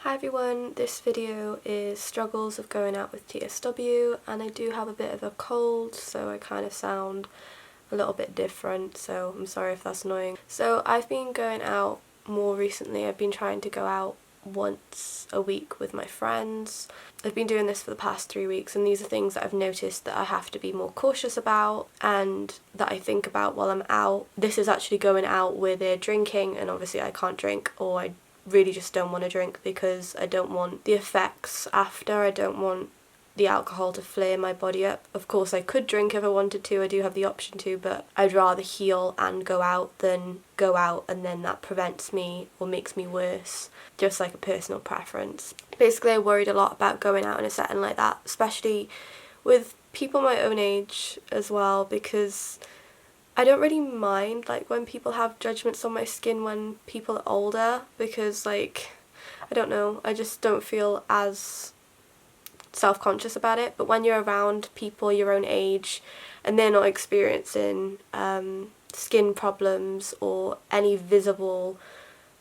Hi everyone, this video is struggles of going out with TSW, and I do have a bit of a cold, so I kind of sound a little bit different, so I'm sorry if that's annoying. So I've been going out more recently. I've been trying to go out once a week with my friends. I've been doing this for the past 3 weeks, and these are things that I've noticed that I have to be more cautious about and that I think about while I'm out. This is actually going out where they're drinking, and obviously I can't drink, or I really just don't want to drink because I don't want the effects after. I don't want the alcohol to flare my body up. Of course I could drink if I wanted to, I do have the option to, but I'd rather heal and go out than go out and then that prevents me or makes me worse, just like a personal preference. Basically I worried a lot about going out in a setting like that, especially with people my own age as well, because I don't really mind like when people have judgments on my skin when people are older, because like, I don't know, I just don't feel as self-conscious about it. But when you're around people your own age and they're not experiencing skin problems or any visible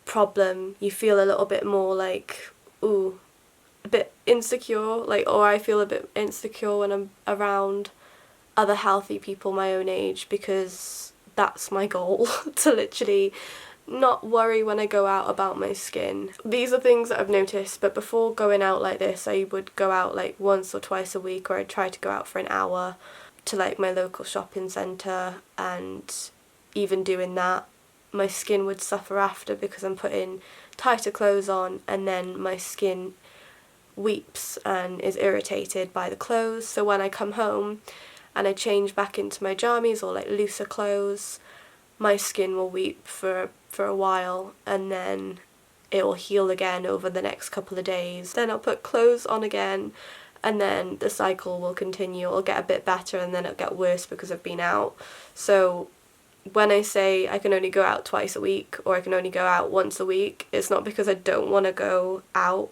problem, you feel a little bit more like, ooh, a bit insecure, like, or I feel a bit insecure when I'm around other healthy people my own age, because that's my goal, to literally not worry when I go out about my skin. These are things that I've noticed, but before going out like this I would go out like once or twice a week, or I'd try to go out for an hour to like my local shopping centre, and even doing that my skin would suffer after because I'm putting tighter clothes on and then my skin weeps and is irritated by the clothes. So when I come home and I change back into my jammies or like looser clothes, my skin will weep for a while and then it will heal again over the next couple of days. Then I'll put clothes on again and then the cycle will continue. It'll get a bit better and then it'll get worse because I've been out. So when I say I can only go out twice a week or I can only go out once a week, it's not because I don't want to go out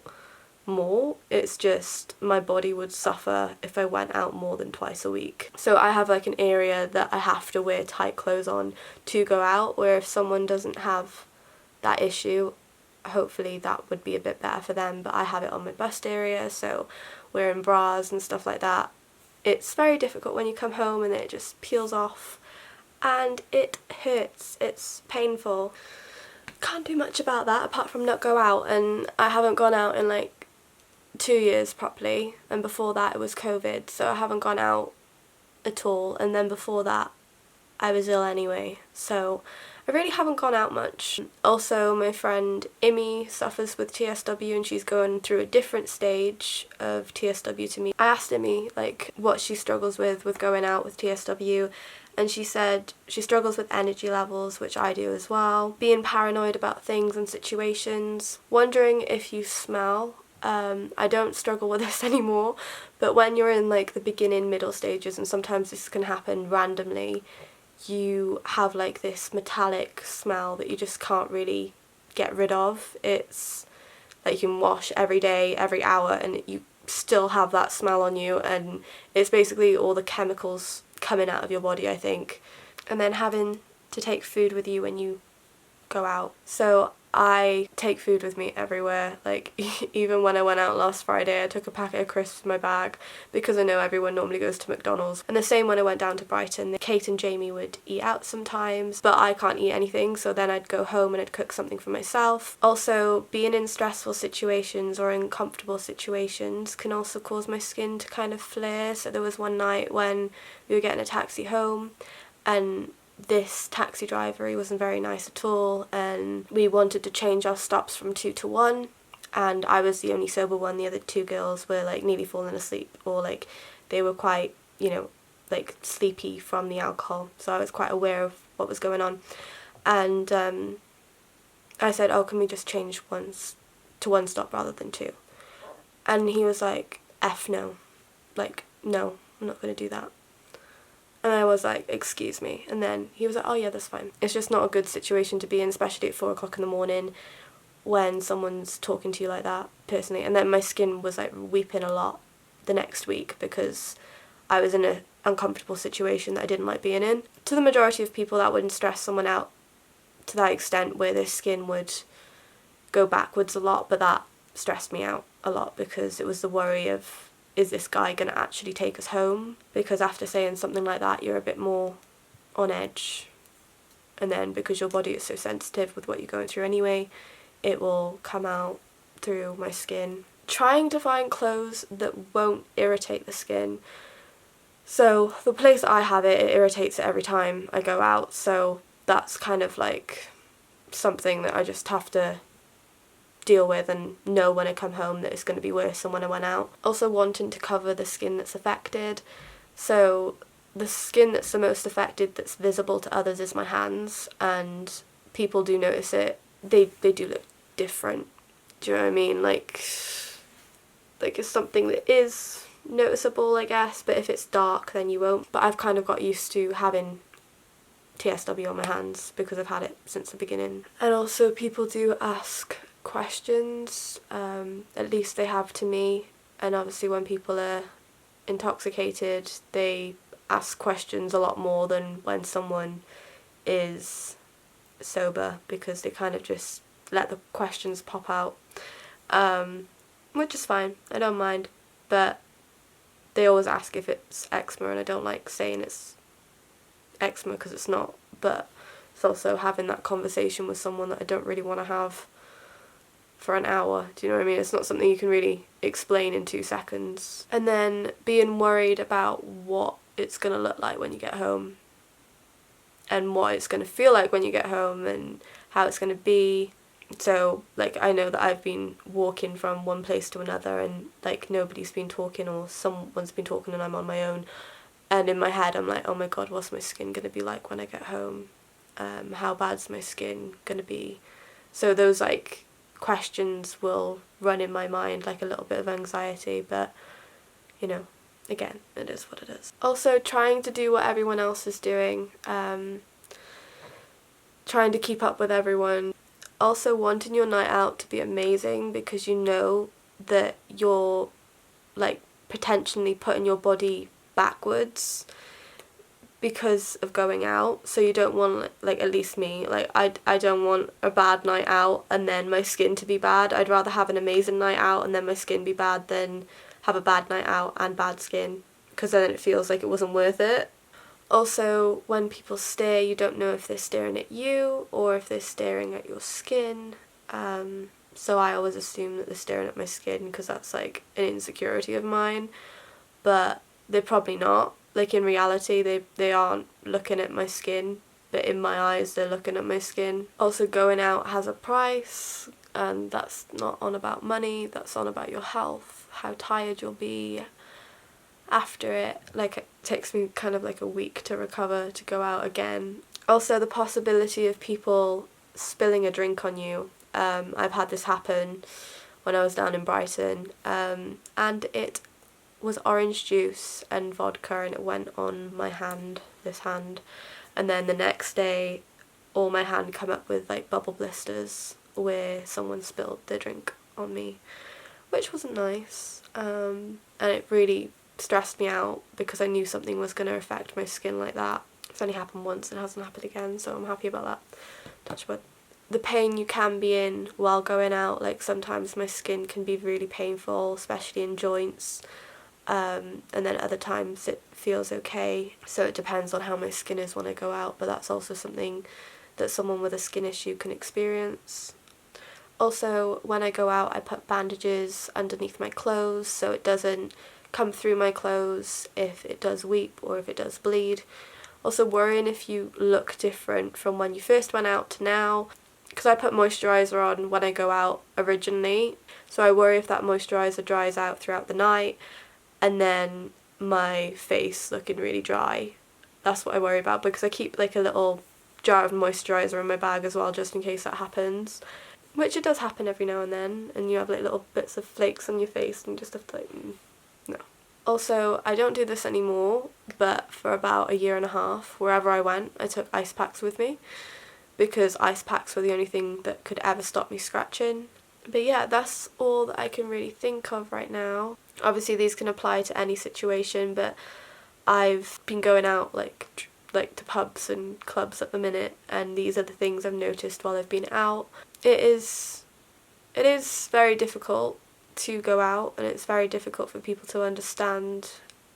more, it's just my body would suffer if I went out more than twice a week. So I have like an area that I have to wear tight clothes on to go out, where if someone doesn't have that issue, hopefully that would be a bit better for them, but I have it on my bust area, so wearing bras and stuff like that, it's very difficult when you come home and it just peels off and it hurts, it's painful. Can't do much about that apart from not go out, and I haven't gone out in like 2 years properly, and before that it was COVID, so I haven't gone out at all, and then before that I was ill anyway, so I really haven't gone out much. Also my friend Imi suffers with TSW and she's going through a different stage of TSW to me. I asked Imi like what she struggles with going out with TSW, and she said she struggles with energy levels, which I do as well, being paranoid about things and situations, wondering if you smell. I don't struggle with this anymore, but when you're in like the beginning, middle stages, and sometimes this can happen randomly, you have like this metallic smell that you just can't really get rid of. It's like you can wash every day, every hour, and you still have that smell on you, and it's basically all the chemicals coming out of your body, I think. And then having to take food with you when you go out. So I take food with me everywhere, like even when I went out last Friday I took a packet of crisps in my bag because I know everyone normally goes to McDonald's. And the same when I went down to Brighton, Kate and Jamie would eat out sometimes, but I can't eat anything, so then I'd go home and I'd cook something for myself. Also, being in stressful situations or uncomfortable situations can also cause my skin to kind of flare. So there was one night when we were getting a taxi home and this taxi driver, he wasn't very nice at all, and we wanted to change our stops from 2 to 1, and I was the only sober one. The other 2 girls were like nearly falling asleep, or like they were quite, you know, like sleepy from the alcohol, so I was quite aware of what was going on. And I said, oh, can we just change once to 1 stop rather than 2? And he was like, F no, like no, I'm not going to do that. And I was like, excuse me. And then he was like, oh yeah, that's fine. It's just not a good situation to be in, especially at 4 o'clock in the morning when someone's talking to you like that, personally. And then my skin was like weeping a lot the next week because I was in an uncomfortable situation that I didn't like being in. To the majority of people, that wouldn't stress someone out to that extent where their skin would go backwards a lot, but that stressed me out a lot, because it was the worry of, is this guy going to actually take us home? Because after saying something like that, you're a bit more on edge. And then because your body is so sensitive with what you're going through anyway, it will come out through my skin. Trying to find clothes that won't irritate the skin. So the place I have it irritates it every time I go out, so that's kind of like something that I just have to deal with and know when I come home that it's going to be worse than when I went out. Also wanting to cover the skin that's affected. So the skin that's the most affected, that's visible to others, is my hands, and people do notice it. They do look different. Do you know what I mean? Like it's something that is noticeable, I guess, but if it's dark then you won't. But I've kind of got used to having TSW on my hands because I've had it since the beginning. And also people do ask questions, at least they have to me, and obviously when people are intoxicated they ask questions a lot more than when someone is sober, because they kind of just let the questions pop out, which is fine, I don't mind, but they always ask if it's eczema, and I don't like saying it's eczema because it's not, but it's also having that conversation with someone that I don't really want to have for an hour. Do you know what I mean? It's not something you can really explain in 2 seconds. And then being worried about what it's going to look like when you get home, and what it's going to feel like when you get home, and how it's going to be. So like I know that I've been walking from one place to another, and like nobody's been talking, or someone's been talking and I'm on my own, and in my head I'm like, oh my god, what's my skin going to be like when I get home? How bad's my skin going to be? So those like questions will run in my mind, like a little bit of anxiety, but you know, again, it is what it is. Also trying to do what everyone else is doing, trying to keep up with everyone. Also wanting your night out to be amazing, because you know that you're like potentially putting your body backwards because of going out, so you don't want, like at least me, like I don't want a bad night out and then my skin to be bad. I'd rather have an amazing night out and then my skin be bad than have a bad night out and bad skin, because then it feels like it wasn't worth it. Also, when people stare, you don't know if they're staring at you or if they're staring at your skin, so I always assume that they're staring at my skin because that's like an insecurity of mine, but they're probably not. Like in reality they aren't looking at my skin, but in my eyes they're looking at my skin. Also, going out has a price, and that's not on about money, that's on about your health, how tired you'll be after it. Like it takes me kind of like a week to recover to go out again. Also the possibility of people spilling a drink on you. I've had this happen when I was down in Brighton, and it was orange juice and vodka, and it went on my hand, this hand, and then the next day all my hand come up with like bubble blisters where someone spilled their drink on me, which wasn't nice, and it really stressed me out because I knew something was going to affect my skin like that. It's only happened once, it hasn't happened again, so I'm happy about that, touch wood. The pain you can be in while going out, like sometimes my skin can be really painful, especially in joints, and then other times it feels okay, so it depends on how my skin is when I go out, but that's also something that someone with a skin issue can experience. Also, when I go out I put bandages underneath my clothes so it doesn't come through my clothes if it does weep or if it does bleed. Also worrying if you look different from when you first went out to now, because I put moisturiser on when I go out originally, so I worry if that moisturiser dries out throughout the night and then my face looking really dry. That's what I worry about, because I keep like a little jar of moisturiser in my bag as well, just in case that happens, which it does happen every now and then, and you have like little bits of flakes on your face and you just have to like, no. Also, I don't do this anymore, but for about 1.5 years, wherever I went, I took ice packs with me, because ice packs were the only thing that could ever stop me scratching. But yeah, that's all that I can really think of right now. Obviously these can apply to any situation, but I've been going out like to pubs and clubs at the minute, and these are the things I've noticed while I've been out. It is it is very difficult to go out, and it's very difficult for people to understand,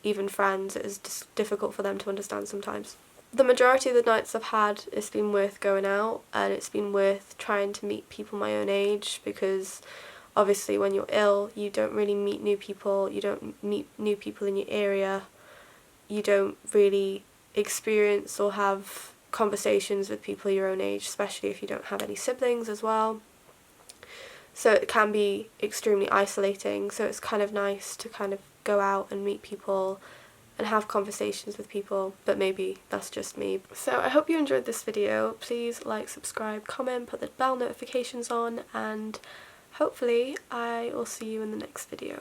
even friends. It is just difficult for them to understand sometimes. The majority of the nights I've had, it's been worth going out, and it's been worth trying to meet people my own age, because obviously when you're ill you don't really meet new people, you don't meet new people in your area, you don't really experience or have conversations with people your own age, especially if you don't have any siblings as well. So it can be extremely isolating, so it's kind of nice to kind of go out and meet people and have conversations with people, but maybe that's just me. So I hope you enjoyed this video. Please like, subscribe, comment, put the bell notifications on, and hopefully I will see you in the next video.